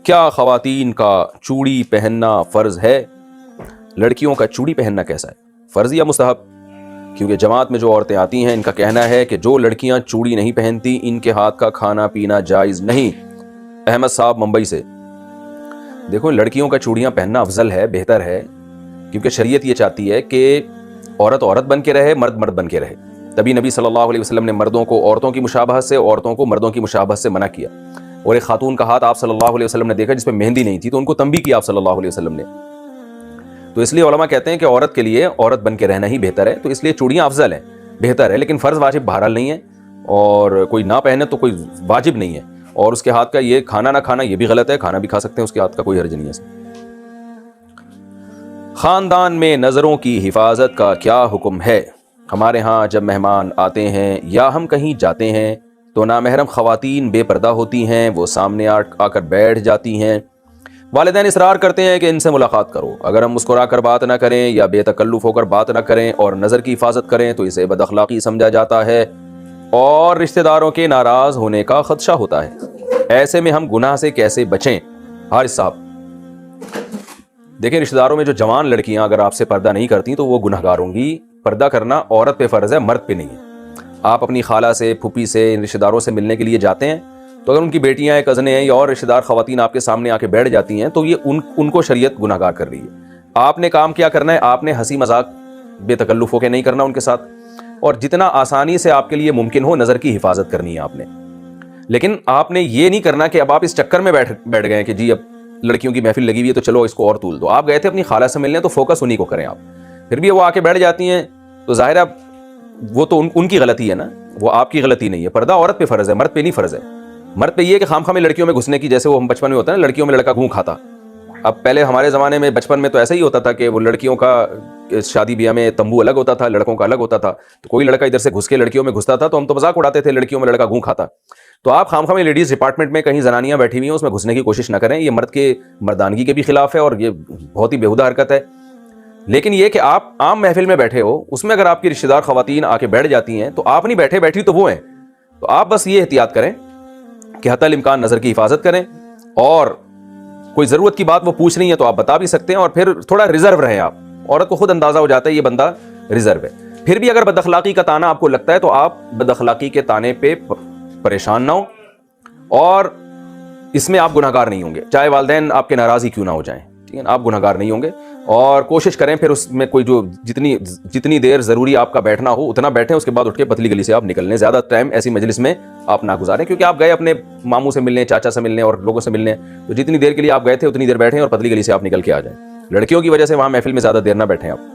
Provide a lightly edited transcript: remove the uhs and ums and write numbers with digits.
کیا خواتین کا چوڑی پہننا فرض ہے؟ لڑکیوں کا چوڑی پہننا کیسا ہے، فرض یا مستحب؟ کیونکہ جماعت میں جو عورتیں آتی ہیں ان کا کہنا ہے کہ جو لڑکیاں چوڑی نہیں پہنتی ان کے ہاتھ کا کھانا پینا جائز نہیں۔ احمد صاحب ممبئی سے۔ دیکھو، لڑکیوں کا چوڑیاں پہننا افضل ہے، بہتر ہے، کیونکہ شریعت یہ چاہتی ہے کہ عورت عورت بن کے رہے، مرد مرد بن کے رہے۔ تبھی نبی صلی اللہ علیہ وسلم نے مردوں کو عورتوں کی مشابہت سے، عورتوں کو مردوں کی مشابہت سے منع کیا۔ اور ایک خاتون کا ہاتھ آپ صلی اللہ علیہ وسلم نے دیکھا جس پہ مہندی نہیں تھی، تو ان کو تنبیہ کیا آپ صلی اللہ علیہ وسلم نے۔ تو اس لیے علماء کہتے ہیں کہ عورت کے لیے عورت بن کے رہنا ہی بہتر ہے، تو اس لیے چوڑیاں افضل ہیں، بہتر ہے، لیکن فرض واجب بہرحال نہیں ہے، اور کوئی نہ پہنے تو کوئی واجب نہیں ہے۔ اور اس کے ہاتھ کا یہ کھانا نہ کھانا یہ بھی غلط ہے، کھانا بھی کھا سکتے ہیں، اس کے ہاتھ کا کوئی حرج نہیں ہے۔ خاندان میں نظروں کی حفاظت کا کیا حکم ہے؟ ہمارے ہاں جب مہمان آتے ہیں یا ہم کہیں جاتے ہیں تو نامحرم خواتین بے پردہ ہوتی ہیں، وہ سامنے آ کر بیٹھ جاتی ہیں۔ والدین اصرار کرتے ہیں کہ ان سے ملاقات کرو، اگر ہم مسکرا کر بات نہ کریں یا بے تکلف ہو کر بات نہ کریں اور نظر کی حفاظت کریں تو اسے بد اخلاقی سمجھا جاتا ہے اور رشتہ داروں کے ناراض ہونے کا خدشہ ہوتا ہے۔ ایسے میں ہم گناہ سے کیسے بچیں؟ حارث صاحب، دیکھیں، رشتہ داروں میں جو جوان لڑکیاں اگر آپ سے پردہ نہیں کرتی تو وہ گناہ گار ہوں گی۔ پردہ کرنا عورت پہ فرض ہے، مرد پہ نہیں ہے۔ آپ اپنی خالہ سے، پھوپھی سے، رشتہ داروں سے ملنے کے لیے جاتے ہیں تو اگر ان کی بیٹیاں ہیں، کزنیں ہیں یا اور رشتہ دار خواتین آپ کے سامنے آ کے بیٹھ جاتی ہیں تو یہ ان کو شریعت گناہ گار کر رہی ہے۔ آپ نے کام کیا کرنا ہے، آپ نے ہنسی مذاق بے تکلف ہو کے نہیں کرنا ان کے ساتھ، اور جتنا آسانی سے آپ کے لیے ممکن ہو نظر کی حفاظت کرنی ہے آپ نے۔ لیکن آپ نے یہ نہیں کرنا کہ اب آپ اس چکر میں بیٹھ گئے کہ جی اب لڑکیوں کی محفل لگی ہوئی ہے تو چلو اس کو اور طول دو۔ آپ گئے تھے اپنی خالہ سے ملنے تو فوکس انہی کو کریں آپ۔ پھر بھی وہ آ کے بیٹھ جاتی ہیں تو ظاہر ہے وہ تو ان کی غلطی ہے نا، وہ آپ کی غلطی نہیں ہے۔ پردہ عورت پہ فرض ہے، مرد پہ نہیں فرض ہے۔ مرد پہ یہ ہے کہ خام خواہ میں لڑکیوں میں گھسنے کی، جیسے وہ ہم بچپن میں ہوتا ہے نا، لڑکیوں میں لڑکا گھوں کھاتا۔ اب پہلے ہمارے زمانے میں بچپن میں تو ایسا ہی ہوتا تھا کہ وہ لڑکیوں کا شادی بیاہ میں تمبو الگ ہوتا تھا، لڑکوں کا الگ ہوتا تھا، تو کوئی لڑکا ادھر سے گھس کے لڑکیوں میں گھستا تھا تو ہم تو مذاق اڑاتے تھے لڑکیوں میں لڑکا گھوں کھاتا۔ تو آپ خام خواہ میں لیڈیز ڈپارٹمنٹ میں کہیں زنانیاں بیٹھی ہوئی ہیں اس میں گھسنے کی کوشش نہ کریں، یہ مرد کے مردانگی کے بھی خلاف ہے اور یہ بہت ہی بیہودہ حرکت ہے۔ لیکن یہ کہ آپ عام محفل میں بیٹھے ہو، اس میں اگر آپ کی رشتہ دار خواتین آ کے بیٹھ جاتی ہیں تو آپ نہیں بیٹھے، بیٹھی تو وہ ہیں، تو آپ بس یہ احتیاط کریں کہ حتی الامکان نظر کی حفاظت کریں، اور کوئی ضرورت کی بات وہ پوچھ رہی ہیں تو آپ بتا بھی سکتے ہیں، اور پھر تھوڑا ریزرو رہیں آپ۔ عورت کو خود اندازہ ہو جاتا ہے یہ بندہ ریزرو ہے۔ پھر بھی اگر بد اخلاقی کا تانا آپ کو لگتا ہے تو آپ بد اخلاقی کے تانے پہ پریشان نہ ہو، اور اس میں آپ گناہگار نہیں ہوں گے، چاہے والدین آپ کے ناراض ہی کیوں نہ ہو جائیں، ٹھیک ہے، آپ گناہگار نہیں ہوں گے۔ اور کوشش کریں پھر اس میں کوئی جو جتنی دیر ضروری آپ کا بیٹھنا ہو اتنا بیٹھیں، اس کے بعد اٹھ کے پتلی گلی سے آپ نکل لیں۔ زیادہ ٹائم ایسی مجلس میں آپ نہ گزاریں، کیونکہ آپ گئے اپنے ماموں سے ملنے، چاچا سے ملنے اور لوگوں سے ملنے، تو جتنی دیر کے لیے آپ گئے تھے اتنی دیر بیٹھیں اور پتلی گلی سے آپ نکل کے آ جائیں۔ لڑکیوں کی وجہ سے وہاں محفل میں زیادہ دیر نہ بیٹھیں آپ۔